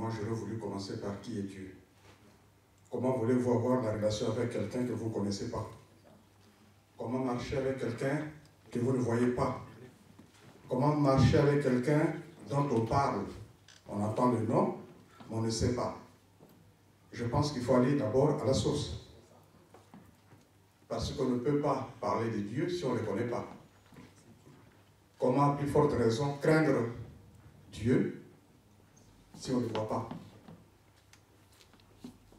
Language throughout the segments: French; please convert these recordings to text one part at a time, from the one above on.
moi j'aurais voulu commencer par qui est Dieu. Comment voulez-vous avoir la relation avec quelqu'un que vous ne connaissez pas? Comment marcher avec quelqu'un que vous ne voyez pas? Comment marcher avec quelqu'un dont on parle? On entend le nom, mais on ne sait pas. Je pense qu'il faut aller d'abord à la source. Parce qu'on ne peut pas parler de Dieu si on ne le connaît pas. Comment, à plus forte raison, craindre Dieu si on ne le voit pas?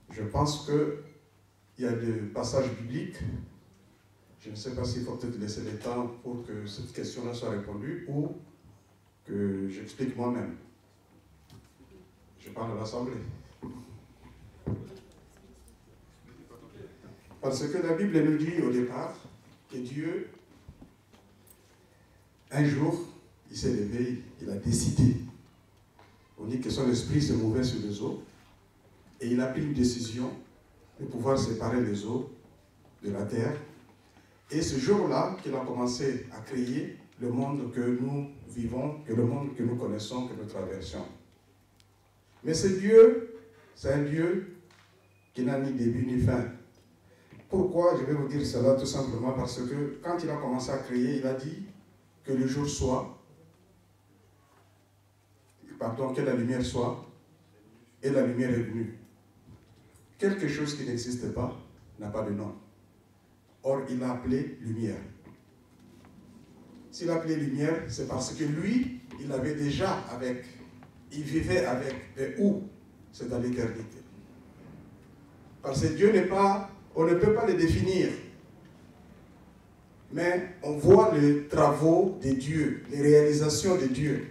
Je pense qu'il y a des passages bibliques. Je ne sais pas s'il faut peut-être laisser le temps pour que cette question-là soit répondue ou que j'explique moi-même. Je parle à l'Assemblée. Parce que la Bible nous dit au départ que Dieu, un jour, il s'est levé, il a décidé. On dit que son esprit se mouvait sur les eaux et il a pris une décision de pouvoir séparer les eaux de la terre. Et ce jour-là qu'il a commencé à créer le monde que nous vivons, que le monde que nous connaissons, que nous traversons. Mais ce Dieu, c'est un Dieu qui n'a ni début ni fin. Pourquoi? Je vais vous dire cela tout simplement parce que quand il a commencé à créer, il a dit que le jour soit, pardon, que la lumière soit, et la lumière est venue. Quelque chose qui n'existe pas n'a pas de nom. Or, il l'a appelé lumière. S'il l'a appelé lumière, c'est parce que lui, il avait déjà avec, il vivait avec, et où? C'est dans l'éternité. Parce que Dieu n'est pas, on ne peut pas le définir. Mais on voit les travaux de Dieu, les réalisations de Dieu.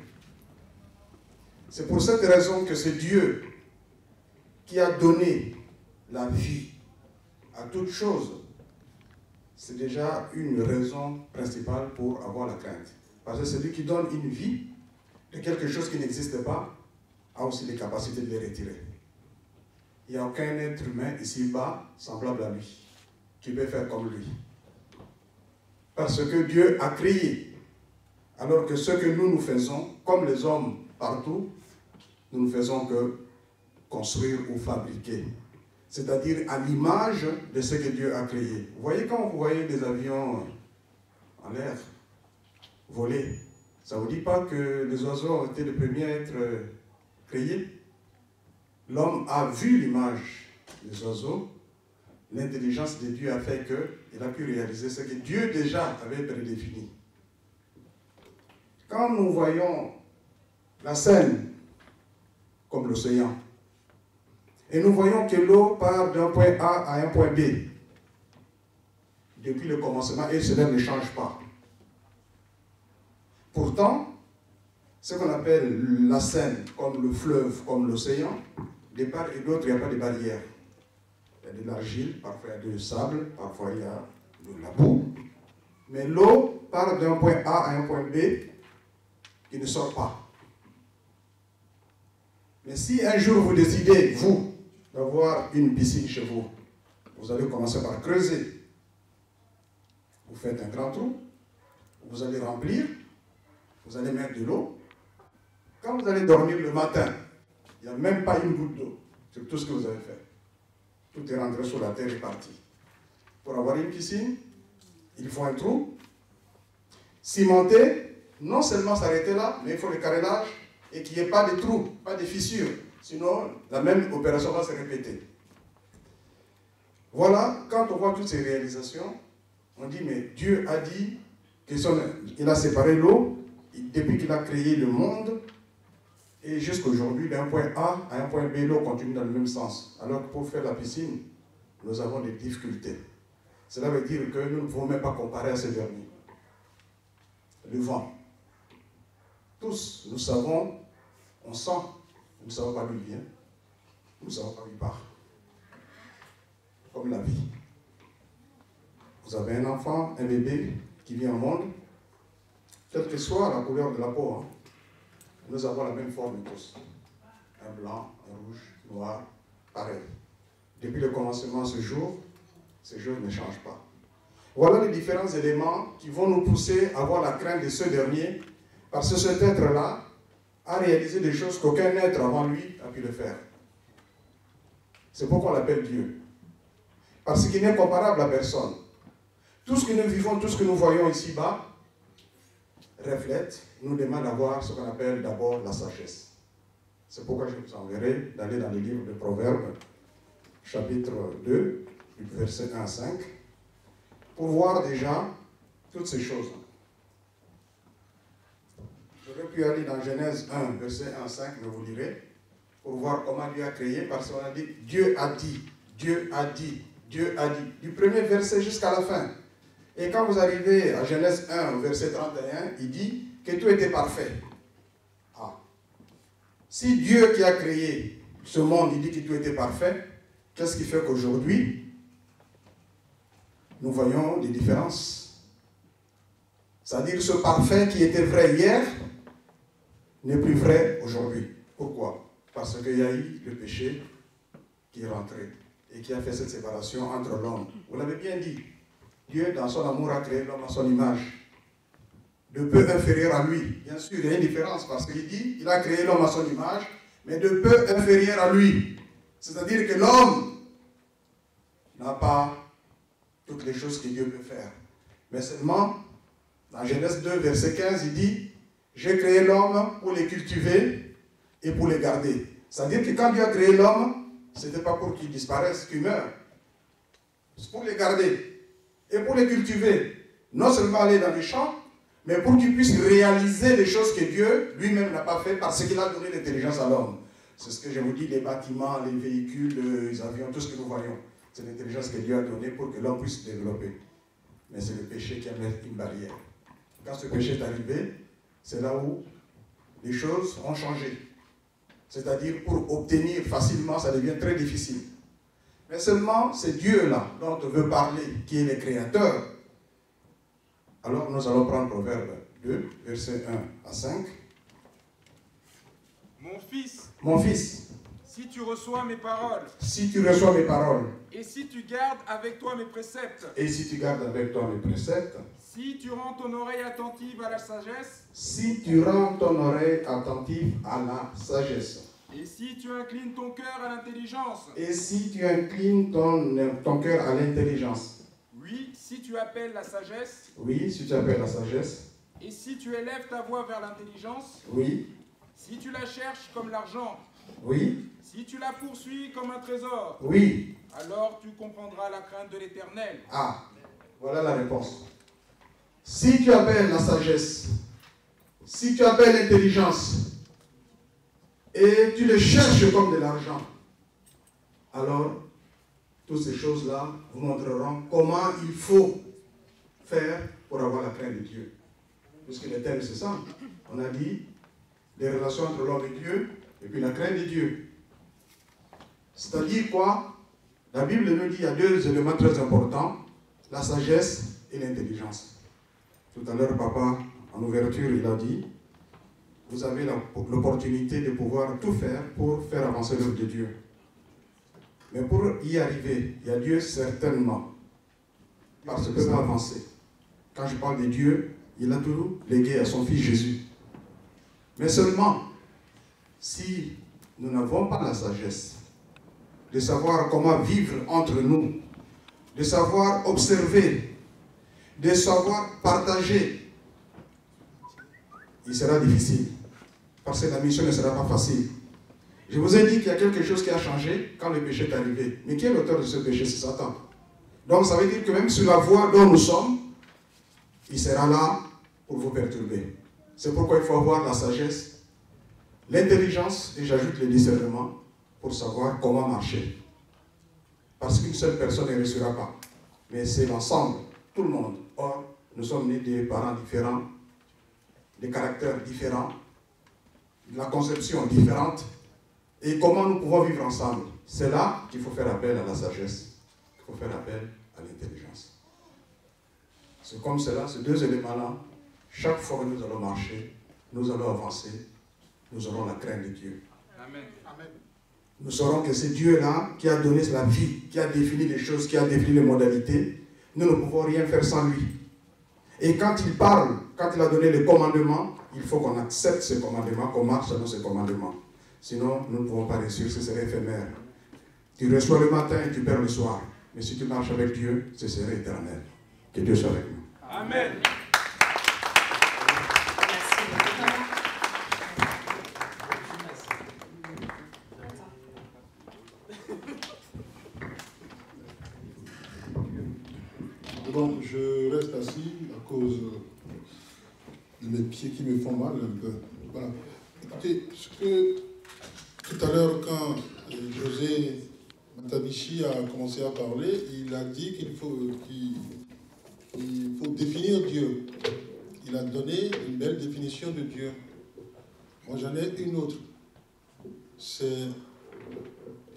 C'est pour cette raison que c'est Dieu qui a donné la vie à toute chose. C'est déjà une raison principale pour avoir la crainte. Parce que celui qui donne une vie de quelque chose qui n'existe pas a aussi les capacités de les retirer. Il n'y a aucun être humain ici-bas semblable à lui, qui peut faire comme lui. Parce que Dieu a créé. Alors que ce que nous faisons, comme les hommes partout, nous ne faisons que construire ou fabriquer. C'est-à-dire à l'image de ce que Dieu a créé. Vous voyez quand vous voyez des avions en l'air, voler, ça ne vous dit pas que les oiseaux ont été les premiers à être créés? L'homme a vu l'image des oiseaux. L'intelligence de Dieu a fait qu'il a pu réaliser ce que Dieu déjà avait prédéfini. Quand nous voyons la scène comme l'océan, et nous voyons que l'eau part d'un point A à un point B, depuis le commencement, et cela ne change pas. Pourtant, ce qu'on appelle la Seine, comme le fleuve, comme l'océan, de part et d'autre, il n'y a pas de barrière. Il y a de l'argile, parfois il y a du sable, parfois il y a de la boue. Mais l'eau part d'un point A à un point B qui ne sort pas. Mais si un jour vous décidez, vous, d'avoir une piscine chez vous, vous allez commencer par creuser. Vous faites un grand trou, vous allez remplir, vous allez mettre de l'eau. Quand vous allez dormir le matin, il n'y a même pas une goutte d'eau sur tout ce que vous avez fait. Tout est rentré sur la terre et parti. Pour avoir une piscine, il faut un trou, cimenter, non seulement s'arrêter là, mais il faut le carrelage et qu'il n'y ait pas de trous, pas de fissures. Sinon, la même opération va se répéter. Voilà, quand on voit toutes ces réalisations, on dit, mais Dieu a dit qu'il a séparé l'eau depuis qu'il a créé le monde, et jusqu'aujourd'hui, d'un point A à un point B, l'eau continue dans le même sens. Alors que pour faire la piscine, nous avons des difficultés. Cela veut dire que nous ne pouvons même pas comparer à ces derniers. Le vent. Tous, nous savons, on sent, nous ne savons pas d'où il vient, nous ne savons pas où il part. Comme la vie. Vous avez un enfant, un bébé qui vient au monde, quelle que soit la couleur de la peau, hein, nous avons la même forme tous. Un blanc, un rouge, noir, pareil. Depuis le commencement à ce jour, ces choses ne changent pas. Voilà les différents éléments qui vont nous pousser à avoir la crainte de ce dernier, parce que cet être-là a réalisé des choses qu'aucun être avant lui a pu le faire. C'est pourquoi on l'appelle Dieu. Parce qu'il n'est comparable à personne. Tout ce que nous vivons, tout ce que nous voyons ici-bas, reflète, nous demande d'avoir ce qu'on appelle d'abord la sagesse. C'est pourquoi je vous enverrai d'aller dans les livres de Proverbes, chapitre 2, du verset 1 à 5, pour voir déjà toutes ces choses. J'aurais pu aller dans Genèse 1, verset 1 à 5, mais vous lirez, pour voir comment Dieu a créé, parce qu'on a dit, Dieu a dit, Dieu a dit, Dieu a dit, du premier verset jusqu'à la fin. Et quand vous arrivez à Genèse 1, verset 31, il dit que tout était parfait. Ah. Si Dieu qui a créé ce monde, il dit que tout était parfait, qu'est-ce qui fait qu'aujourd'hui, nous voyons des différences? C'est-à-dire ce parfait qui était vrai hier n'est plus vrai aujourd'hui. Pourquoi? Parce qu'il y a eu le péché qui est rentré et qui a fait cette séparation entre l'homme. Vous l'avez bien dit. Dieu, dans son amour, a créé l'homme à son image. De peu inférieur à lui. Bien sûr, il y a une différence parce qu'il dit il a créé l'homme à son image, mais de peu inférieur à lui. C'est-à-dire que l'homme n'a pas toutes les choses que Dieu peut faire. Mais seulement, dans Genèse 2, verset 15, il dit j'ai créé l'homme pour les cultiver et pour les garder. C'est-à-dire que quand Dieu a créé l'homme, ce n'était pas pour qu'il disparaisse, qu'il meure. C'est pour les garder. Et pour les cultiver, non seulement aller dans les champs, mais pour qu'ils puissent réaliser les choses que Dieu lui-même n'a pas fait parce qu'il a donné l'intelligence à l'homme. C'est ce que je vous dis, les bâtiments, les véhicules, les avions, tout ce que nous voyons. C'est l'intelligence que Dieu a donnée pour que l'homme puisse se développer. Mais c'est le péché qui a mis une barrière. Quand ce péché est arrivé, c'est là où les choses ont changé. C'est-à-dire pour obtenir facilement, ça devient très difficile. Mais seulement, c'est Dieu-là dont on veut parler, qui est le Créateur. Alors nous allons prendre Proverbe 2, versets 1 à 5. Mon fils, si tu reçois mes paroles, si tu reçois mes paroles, et si tu gardes avec toi mes préceptes, et si tu gardes avec toi mes préceptes, si tu rends ton oreille attentive à la sagesse, si tu rends ton oreille attentive à la sagesse, et si tu inclines ton cœur à l'intelligence, et si tu inclines ton cœur à l'intelligence, oui, si tu appelles la sagesse, oui, si tu appelles la sagesse, et si tu élèves ta voix vers l'intelligence, oui, si tu la cherches comme l'argent, oui, si tu la poursuis comme un trésor, oui, alors tu comprendras la crainte de l'Éternel. Ah, voilà la réponse. Si tu appelles la sagesse, si tu appelles l'intelligence, et tu le cherches comme de l'argent, alors toutes ces choses-là vous montreront comment il faut faire pour avoir la crainte de Dieu. Puisque le thème c'est ça. On a dit les relations entre l'homme et Dieu, et puis la crainte de Dieu. C'est-à-dire quoi? La Bible nous dit qu'il y a deux éléments très importants, la sagesse et l'intelligence. Tout à l'heure, papa, en ouverture, il a dit, vous avez l'opportunité de pouvoir tout faire pour faire avancer l'œuvre de Dieu. Mais pour y arriver, il y a Dieu certainement. Parce que pour avancer, quand je parle de Dieu, il a tout légué à son Fils Jésus. Mais seulement, si nous n'avons pas la sagesse de savoir comment vivre entre nous, de savoir observer, de savoir partager, il sera difficile. Parce que la mission ne sera pas facile. Je vous ai dit qu'il y a quelque chose qui a changé quand le péché est arrivé. Mais qui est l'auteur de ce péché? C'est Satan. Donc ça veut dire que même sur la voie dont nous sommes, il sera là pour vous perturber. C'est pourquoi il faut avoir la sagesse, l'intelligence et j'ajoute le discernement pour savoir comment marcher. Parce qu'une seule personne ne réussira pas. Mais c'est l'ensemble, tout le monde. Or, nous sommes nés des parents différents, des caractères différents, de la conception différente. Et comment nous pouvons vivre ensemble? C'est là qu'il faut faire appel à la sagesse, qu'il faut faire appel à l'intelligence. C'est comme cela, ces deux éléments-là, chaque fois que nous allons marcher, nous allons avancer, nous aurons la crainte de Dieu. Amen. Amen. Nous saurons que c'est Dieu-là qui a donné la vie, qui a défini les choses, qui a défini les modalités. Nous ne pouvons rien faire sans lui. Et quand il parle, quand il a donné les commandements, il faut qu'on accepte ces commandements, qu'on marche dans ces commandements. Sinon, nous ne pouvons pas réussir, ce serait éphémère. Tu reçois le matin et tu perds le soir. Mais si tu marches avec Dieu, ce serait éternel. Que Dieu soit avec nous. Amen. Bon, je reste assis à cause de mes pieds qui me font mal un peu. Voilà. Écoutez, ce que tout à l'heure, quand José Matabishi a commencé à parler, il a dit qu'il faut définir Dieu. Il a donné une belle définition de Dieu. Moi, j'en ai une autre. C'est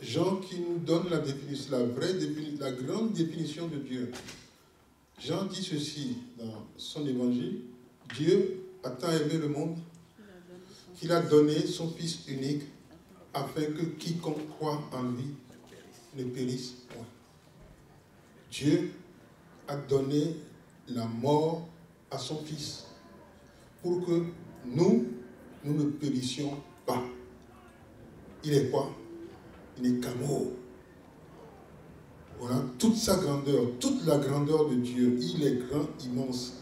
Jean qui nous donne la définition, la grande définition de Dieu. Jean dit ceci dans son évangile: Dieu a tant aimé le monde qu'il a donné son Fils unique afin que quiconque croit en lui ne périsse point. Dieu a donné la mort à son Fils pour que nous ne périssions pas. Il est quoi? Il est qu'amour. Voilà toute sa grandeur, toute la grandeur de Dieu. Il est grand, immense.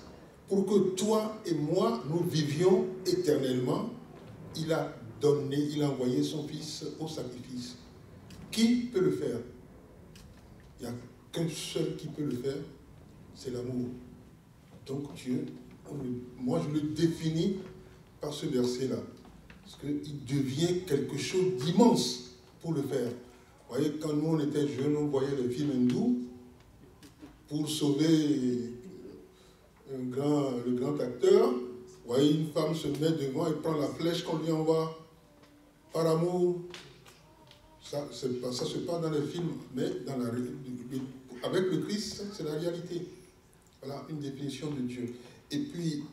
Pour que toi et moi, nous vivions éternellement, il a donné, il a envoyé son Fils au sacrifice. Qui peut le faire? Il n'y a qu'un seul qui peut le faire, c'est l'amour. Donc Dieu, moi je le définis par ce verset-là. Parce qu'il devient quelque chose d'immense pour le faire. Vous voyez, quand nous on était jeunes, on voyait les films hindous pour sauver le grand acteur. Vous voyez, une femme se met devant et prend la flèche qu'on lui envoie par amour. Ça se passe dans les films, mais avec le Christ, c'est la réalité. Voilà une définition de Dieu. Et puis,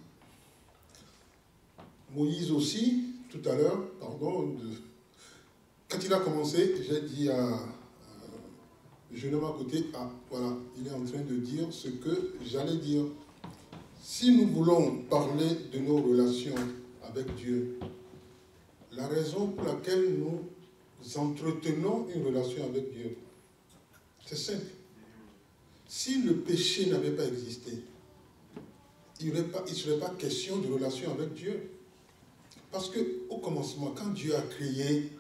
Moïse aussi, tout à l'heure, quand il a commencé, j'ai dit à le jeune homme à côté, voilà, il est en train de dire ce que j'allais dire. Si nous voulons parler de nos relations avec Dieu, la raison pour laquelle nous entretenons une relation avec Dieu, c'est simple. Si le péché n'avait pas existé, il ne serait pas question de relation avec Dieu. Parce qu'au commencement, quand Dieu a créé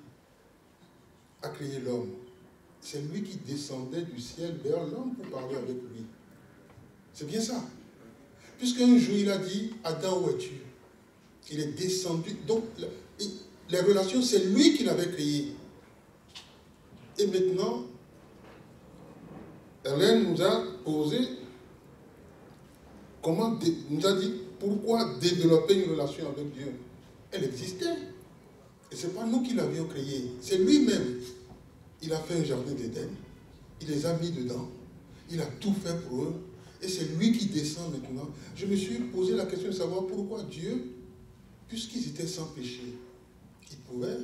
l'homme, c'est lui qui descendait du ciel vers l'homme pour parler avec lui. C'est bien ça. Puisqu'un jour il a dit, Adam, où es-tu? Il est descendu. Donc, les relations, c'est lui qui l'avait créé. Et maintenant, Hélène nous a posé, nous a dit, pourquoi développer une relation avec Dieu? Elle existait. Et ce n'est pas nous qui l'avions créée. C'est lui-même. Il a fait un jardin d'Éden. Il les a mis dedans. Il a tout fait pour eux. Et c'est lui qui descend maintenant. Je me suis posé la question de savoir pourquoi Dieu, puisqu'ils étaient sans péché, il pouvait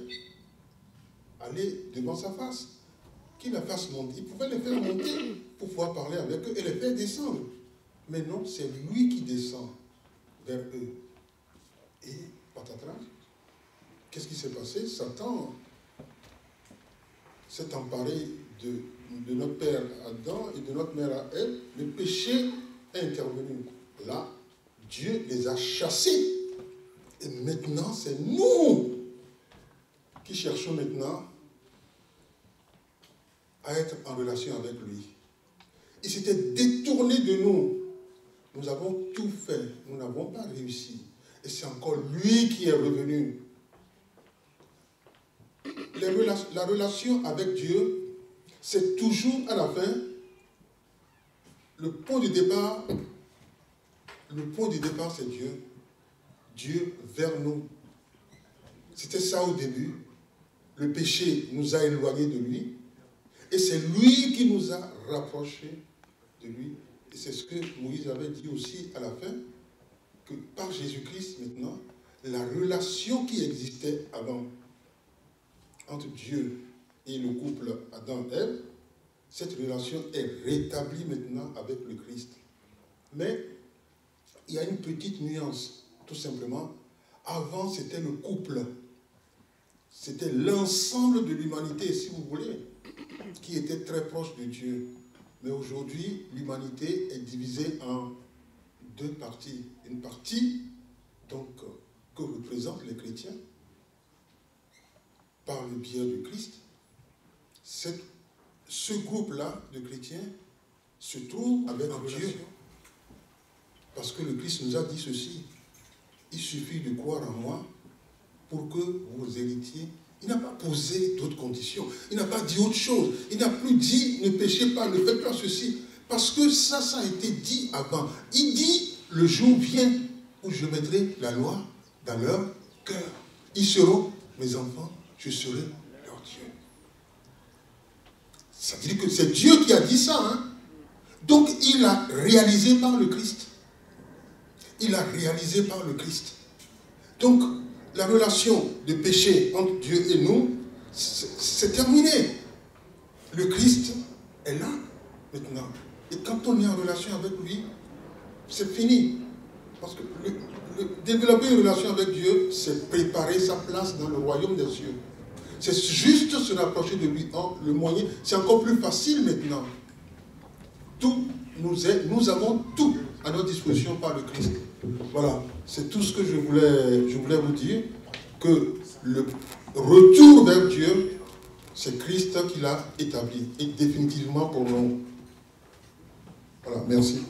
aller devant sa face. Qu'il la fasse monter. Il pouvait les faire monter pour pouvoir parler avec eux et les faire descendre. Mais non, c'est lui qui descend vers eux. Et patatras, qu'est-ce qui s'est passé? Satan s'est emparé de notre père Adam et de notre mère à elle. Le péché est intervenu. Là, Dieu les a chassés. Et maintenant, c'est nous qui cherchons maintenant à être en relation avec lui. Il s'était détourné de nous. Nous avons tout fait. Nous n'avons pas réussi. Et c'est encore lui qui est revenu. La relation avec Dieu, c'est toujours à la fin le point de départ. Le point de départ, c'est Dieu. Dieu vers nous. C'était ça au début. Le péché nous a éloignés de lui. Et c'est lui qui nous a rapprochés de lui. Et c'est ce que Moïse avait dit aussi à la fin, que par Jésus-Christ maintenant, la relation qui existait avant entre Dieu et le couple Adam-Ève, cette relation est rétablie maintenant avec le Christ. Mais il y a une petite nuance, tout simplement. Avant, c'était le couple. C'était l'ensemble de l'humanité, si vous voulez, qui était très proche de Dieu. Mais aujourd'hui, l'humanité est divisée en deux parties. Une partie, donc, que représentent les chrétiens, par le biais du Christ. Ce groupe-là de chrétiens se trouve avec Dieu. Parce que le Christ nous a dit ceci. Il suffit de croire en moi pour que vous héritiez. Il n'a pas posé d'autres conditions. Il n'a pas dit autre chose. Il n'a plus dit ne péchez pas, ne faites pas ceci. Parce que ça a été dit avant. Il dit le jour vient où je mettrai la loi dans leur cœur. Ils seront mes enfants, je serai leur Dieu. Ça veut dire que c'est Dieu qui a dit ça. Hein? Donc il a réalisé par le Christ. Il a réalisé par le Christ. Donc, la relation de péché entre Dieu et nous, c'est terminé. Le Christ est là, maintenant. Et quand on est en relation avec lui, c'est fini. Parce que développer une relation avec Dieu, c'est préparer sa place dans le royaume des cieux. C'est juste se rapprocher de lui. Le moyen, c'est encore plus facile maintenant. Nous avons tout à notre disposition par le Christ. Voilà, c'est tout ce que je voulais vous dire, que le retour vers Dieu, c'est Christ qui l'a établi, et définitivement pour nous. Voilà, merci.